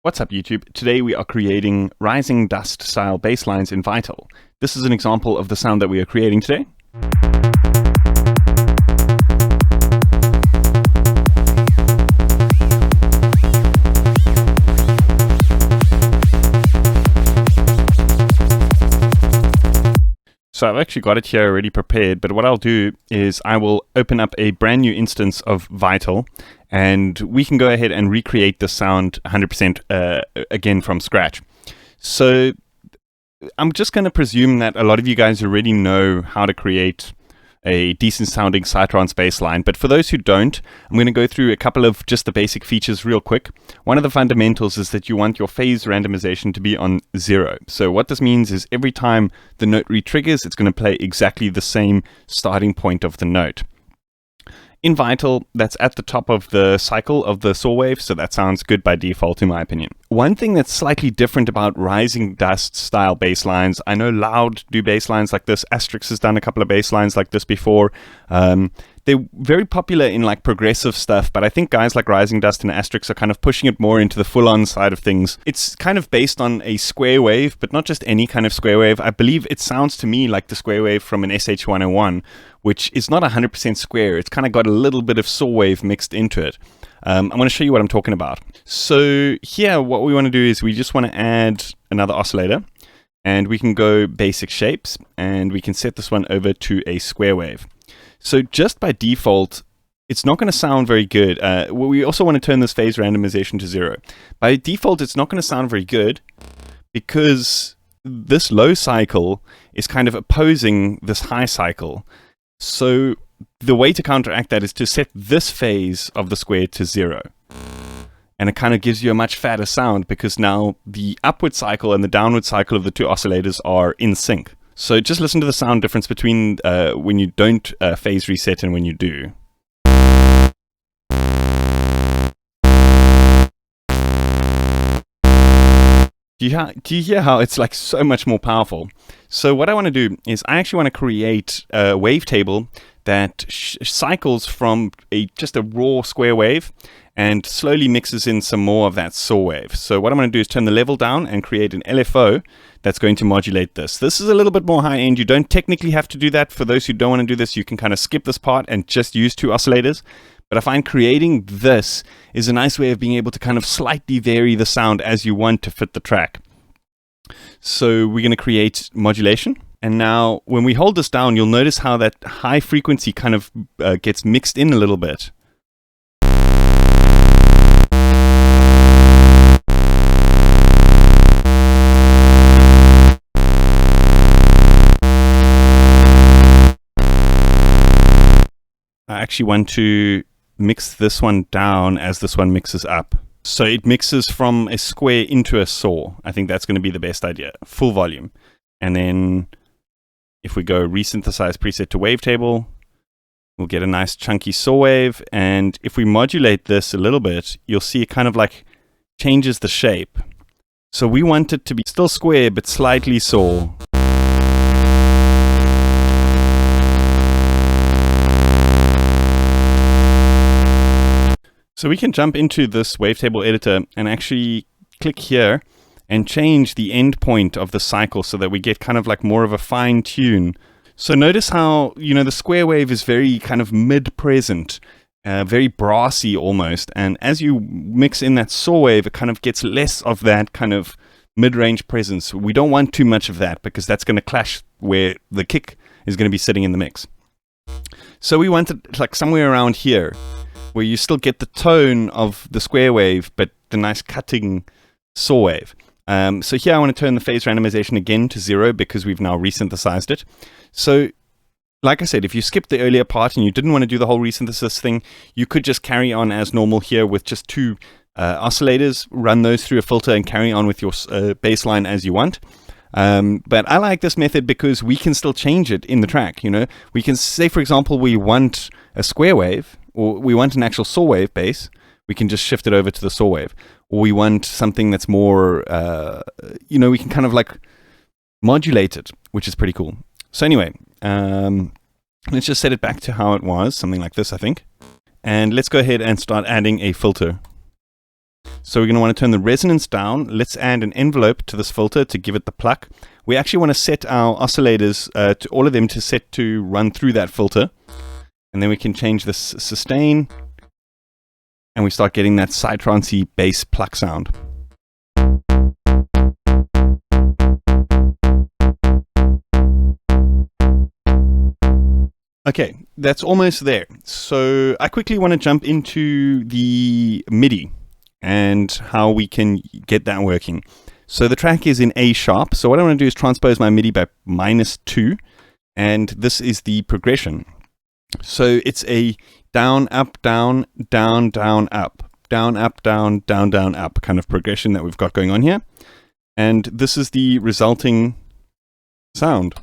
What's up YouTube? Today we are creating rising dust style bass lines in Vital. This is an example of the sound that we are creating today. So I've actually got it here already prepared, but what I'll do is I will open up a brand new instance of Vital, and we can go ahead and recreate the sound 100% again from scratch. So I'm just going to presume that a lot of you guys already know how to create a decent sounding Psytrance bass line, but for those who don't, I'm going to go through a couple of just the basic features real quick. One of the fundamentals is that you want your phase randomization to be on 0. So what this means is every time the note re-triggers, it's going to play exactly the same starting point of the note. In Vital, that's at the top of the cycle of the saw wave, so that sounds good by default in my opinion. One thing that's slightly different about rising dust style bass lines, I know Loud do bass lines like this, Asterix has done a couple of bass lines like this before. They're very popular in like progressive stuff, but I think guys like Rising Dust and Asterix are kind of pushing it more into the full-on side of things. It's kind of based on a square wave, but not just any kind of square wave. I believe it sounds to me like the square wave from an SH-101, which is not 100% square. It's kind of got a little bit of saw wave mixed into it. I'm going to show you what I'm talking about. So here, what we want to do is we just want to add another oscillator, and we can go basic shapes, and we can set this one over to a square wave. So just by default, it's not going to sound very good. We also want to turn this phase randomization to 0. By default, it's not going to sound very good because this low cycle is kind of opposing this high cycle. So the way to counteract that is to set this phase of the square to 0. And it kind of gives you a much fatter sound because now the upward cycle and the downward cycle of the two oscillators are in sync. So just listen to the sound difference between when you don't phase reset and when you do. Do you hear how it's like so much more powerful? So what I want to do is I actually want to create a wavetable that cycles from just a raw square wave and slowly mixes in some more of that saw wave. So what I'm going to do is turn the level down and create an LFO that's going to modulate this. This is a little bit more high end. You don't technically have to do that. For those who don't want to do this, you can kind of skip this part and just use 2 oscillators. But I find creating this is a nice way of being able to kind of slightly vary the sound as you want to fit the track. So we're going to create modulation. And now when we hold this down, you'll notice how that high frequency kind of gets mixed in a little bit. I actually want to mix this one down as this one mixes up. So it mixes from a square into a saw. I think that's going to be the best idea. Full volume. And then if we go resynthesize preset to wavetable, we'll get a nice chunky saw wave. And if we modulate this a little bit, you'll see it kind of like changes the shape. So we want it to be still square, but slightly saw. So we can jump into this wavetable editor and actually click here and change the end point of the cycle so that we get kind of like more of a fine tune. So notice how, the square wave is very kind of mid-present, very brassy almost. And as you mix in that saw wave, it kind of gets less of that kind of mid-range presence. We don't want too much of that because that's going to clash where the kick is going to be sitting in the mix. So we want it like somewhere around here, where you still get the tone of the square wave, but the nice cutting saw wave. So here I want to turn the phase randomization again to 0 because we've now resynthesized it. So like I said, if you skipped the earlier part and you didn't want to do the whole resynthesis thing, you could just carry on as normal here with just 2 oscillators, run those through a filter and carry on with your bass line as you want. But I like this method because we can still change it in the track. We can say, for example, we want a square wave, or we want an actual saw wave bass, we can just shift it over to the saw wave. Or we want something that's more, we can kind of like modulate it, which is pretty cool. So anyway, let's just set it back to how it was, something like this, I think. And let's go ahead and start adding a filter. So we're going to want to turn the resonance down. Let's add an envelope to this filter to give it the pluck. We actually want to set our oscillators, to all of them to set to run through that filter. And then we can change this sustain. And we start getting that Psytrance-y bass pluck sound. Okay, that's almost there. So I quickly want to jump into the MIDI and how we can get that working. So the track is in A sharp. So what I want to do is transpose my MIDI by -2. And this is the progression. So it's a down, up, down, down, down, up, down, up, down, down, down, up kind of progression that we've got going on here. And this is the resulting sound.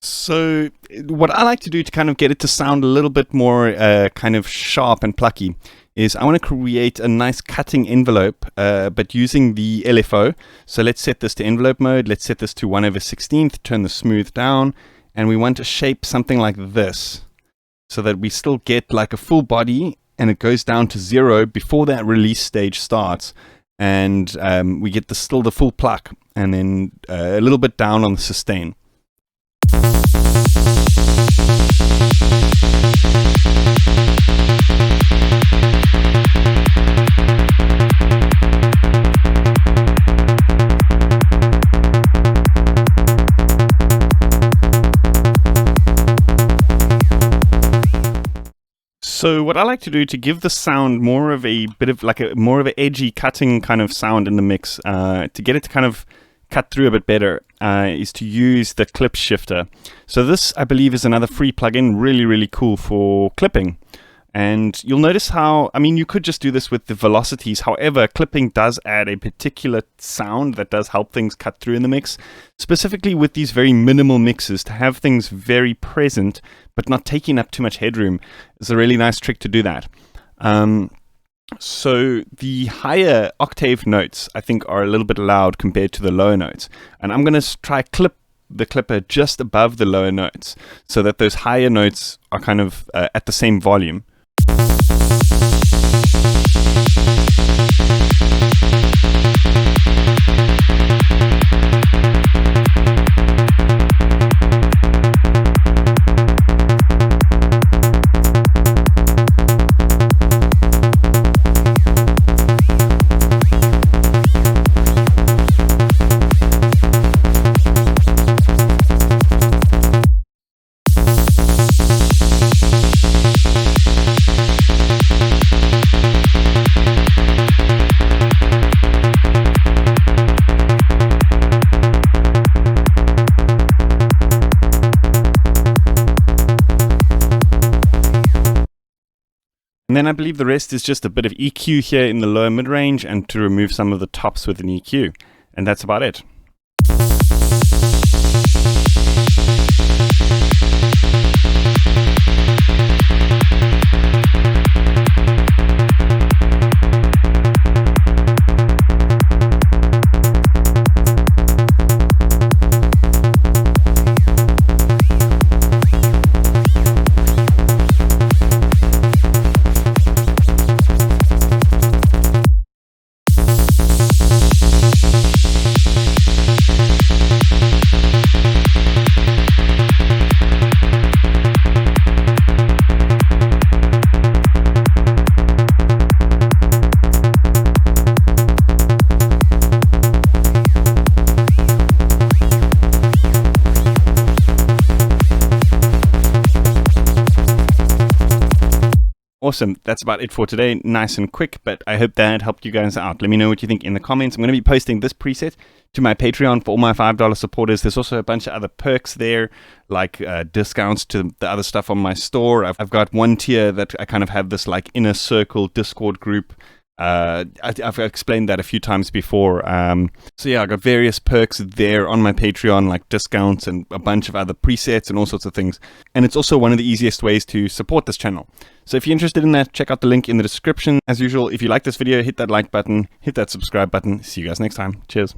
So what I like to do to kind of get it to sound a little bit more kind of sharp and plucky is I want to create a nice cutting envelope, but using the LFO. So let's set this to envelope mode. Let's set this to 1/16, turn the smooth down, and we want to shape something like this so that we still get like a full body and it goes down to 0 before that release stage starts. And we get still the full pluck and then a little bit down on the sustain. So what I like to do to give the sound more of a bit of like a more of an edgy cutting kind of sound in the mix, to get it to kind of cut through a bit better, is to use the clip shifter. So this, I believe, is another free plugin, really, really cool for clipping. And you'll notice how, I mean, you could just do this with the velocities. However, clipping does add a particular sound that does help things cut through in the mix, specifically with these very minimal mixes. To have things very present, but not taking up too much headroom is a really nice trick to do that. So the higher octave notes, I think, are a little bit loud compared to the lower notes. And I'm going to try clip the clipper just above the lower notes so that those higher notes are kind of at the same volume. And then I believe the rest is just a bit of EQ here in the lower mid-range and to remove some of the tops with an EQ. And that's about it. Awesome. That's about it for today. Nice and quick, but I hope that helped you guys out. Let me know what you think in the comments. I'm going to be posting this preset to my Patreon for all my $5 supporters. There's also a bunch of other perks there, like discounts to the other stuff on my store. I've got one tier that I kind of have this like inner circle Discord group I've explained that a few times before. So yeah, I got various perks there on my Patreon, like discounts and a bunch of other presets and all sorts of things. And it's also one of the easiest ways to support this channel. So if you're interested in that, check out the link in the description. As usual, if you like this video, hit that like button, hit that subscribe button. See you guys next time. Cheers.